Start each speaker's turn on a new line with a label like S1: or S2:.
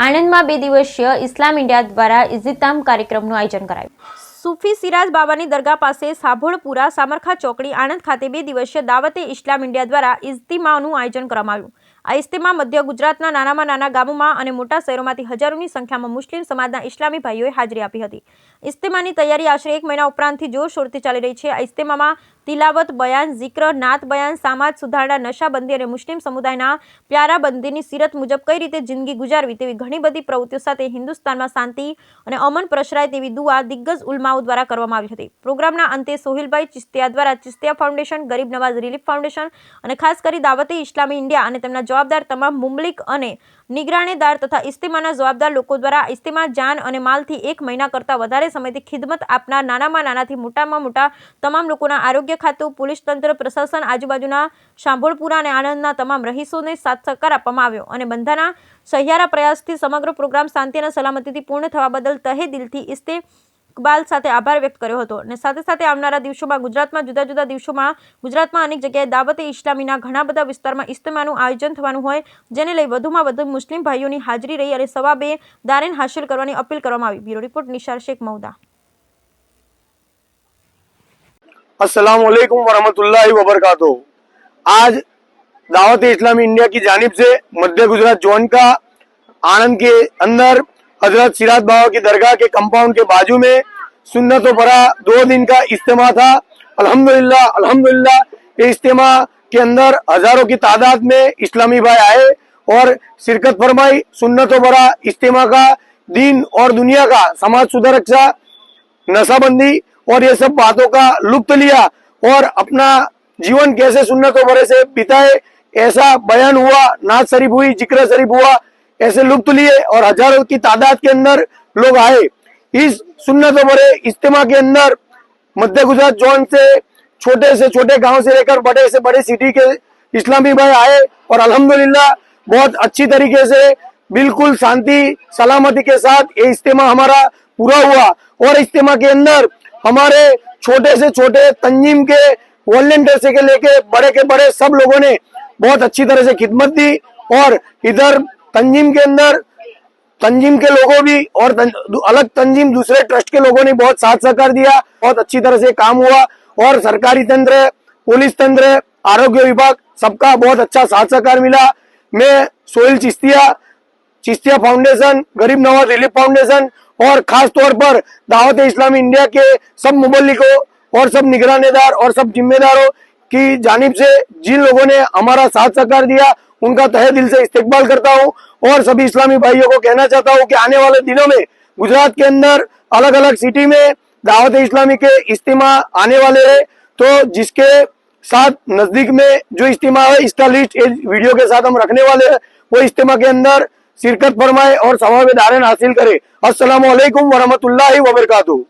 S1: આણંદમાં 2 દિવસીય ઇસ્લામ ઇન્ડિયા દ્વારા ઇઝ્તિમામ કાર્યક્રમનું આયોજન કરાયું। સૂફી સિરાજ બાબાની દરગાહ પાસે સાભોળપુરા સામરખા ચોકડી આણંદ ખાતે 2 દિવસીય દાવતે ઇસ્લામ ઇન્ડિયા દ્વારા ઇઝ્તિમાનું આયોજન કરવામાં આવ્યું। આ ઇજ્તિમા મધ્ય ગુજરાતના નાનામાં નાના ગામોમાં અને મોટા શહેરોમાંથી હજારોની સંખ્યામાં મુસ્લિમ સમાજના ઇસ્લામી ભાઈઓએ હાજરી આપી હતી। ઇજ્તિમાની તૈયારી આશરે 1 મહિના ઉપરાંતથી જોરશોરથી ચાલી રહી છે। આ ઇજ્તિમામાં તિલાવત, બયાન, ઝિક્ર, નાત બયાન, સમાજ સુધારણા, નશાબંધી અને મુસ્લિમ સમુદાયના પ્યારા બંદીની સીરત મુજબ કઈ રીતે જિંદગી ગુજારવી તેવી ઘણી બધી પ્રવૃત્તિઓ સાથે હિન્દુસ્તાનમાં શાંતિ અને અમન પ્રસરાય તેવી દુઆ દિગ્ગજ ઉલમાઓ દ્વારા કરવામાં આવી હતી। પ્રોગ્રામના અંતે સોહિલભાઈ ચિસ્તિયા દ્વારા ચિસ્તિયા ફાઉન્ડેશન, ગરીબ નવાઝ રિલીફ ફાઉન્ડેશન અને ખાસ કરી દાવતે ઇસ્લામી ઇન્ડિયા અને તેમના જવાબદાર તમામ મુમલિક અને નિગરાનેદાર તથા ઇજ્તિમાના જવાબદાર લોકો દ્વારા ઇજ્તિમા જાન અને માલથી 1 મહિના કરતાં વધારે સમયથી ખિદમત આપનાર નાનામાં નાનાથી મોટામાં મોટા તમામ લોકોના આરોગ્ય ખાતું, પોલીસ તંત્ર, પ્રશાસન, આજુબાજુના સાંભોળપુરા અને આણંદના તમામ રહીશોને સાથ સહકાર આપવામાં આવ્યો અને બંધાના સહિયારા પ્રયાસથી સમગ્ર પ્રોગ્રામ શાંતિ અને સલામતીથી પૂર્ણ થવા બદલ તહે દિલથી ઇસ્તેકબાલ સાથે આભાર વ્યક્ત કર્યો હતો અને સાથે સાથે આવનારા દિવસોમાં ગુજરાતમાં જુદા જુદા દિવસોમાં ગુજરાતમાં અનેક જગ્યાએ દાવતે ઇસ્લામીના ઘણા બધા વિસ્તારમાં ઇજ્તિમાનું આયોજન થવાનું હોય, જેને લઈ વધુમાં વધુ મુસ્લિમ ભાઈઓની હાજરી રહી અને સવાબે દારેન હાસિલ કરવાની અપીલ કરવામાં આવી। Bureau report Nishar Shaikh Mauda.
S2: अस्सलाम वालेकुम वरहमतुल्लाहि वबरकातुहू। आज दावत इस्लामी इंडिया की जानिब से मध्य गुजरात जोन का आनंद के अंदर हजरत सिराज बाबा की दरगाह के कंपाउंड के बाजू में सुन्नतों भरा 2 दिन का इज्तिमा था। अल्हम्दुलिल्लाह अल्हम्दुलिल्लाह ये इज्तिमा के अंदर हजारों की तादाद में इस्लामी भाई आए और शिरकत फरमाई। सुन्नतों भरा इज्तिमा का दीन और दुनिया का समाज सुधारक्षा, नशाबंदी और ये सब बातों का लुत्फ लिया और अपना जीवन कैसे सुन्नतों भरे से बिताए ऐसा बयान हुआ, नात शरीफ हुई, जिक्र शरीफ हुआ, ऐसे लुत्फ लिए और हजारों की तादाद के अंदर लोग आए। इस सुन्नतों भरे इज्तिमा के अंदर मध्य गुजरात जोन से छोटे गांव से लेकर बड़े से बड़े सिटी के इस्लामी भाई आए और अल्हम्दुलिल्लाह बहुत अच्छी तरीके से बिल्कुल शांति सलामती के साथ ये इज्तिमा हमारा पूरा हुआ। और इज्तिमा के अंदर हमारे छोटे से छोटे तंजीम के वॉलंटियर से लेके बड़े के बड़े सब लोगों ने बहुत अच्छी तरह से खिदमत दी और इधर तंजीम के अंदर तंजीम के लोगों भी और अलग तंजीम दूसरे ट्रस्ट के लोगों ने बहुत साथ सहकार दिया। बहुत अच्छी तरह से काम हुआ और सरकारी तंत्र, पुलिस तंत्र, आरोग्य विभाग सबका बहुत अच्छा साथ सहकार मिला। मैं सोहिल चिस्तिया फाउंडेशन, गरीब नवाज रिलीफ फाउंडेशन और खास तौर पर दावत इस्लामी इंडिया के सब मुबल्लिकों और सब निगरानेदार और सब जिम्मेदारों की जानिब से जिन लोगों ने हमारा साथ सहकार दिया उनका तहे दिल से इस्तेकबाल करता हूँ और सभी इस्लामी भाइयों को कहना चाहता हूँ कि आने वाले दिनों में गुजरात के अंदर अलग अलग सिटी में दावत इस्लामी के इज्तिमा आने वाले हैं। तो जिसके साथ नजदीक में जो इज्तिमा है इसका लिस्ट वीडियो के साथ हम रखने वाले हैं, वो इज्तिमा के अंदर शिरकत फरमाए और सवाब दारेन हासिल करे। अस्सलामु अलैकुम वरहमतुल्लाहि वबरकातुहू।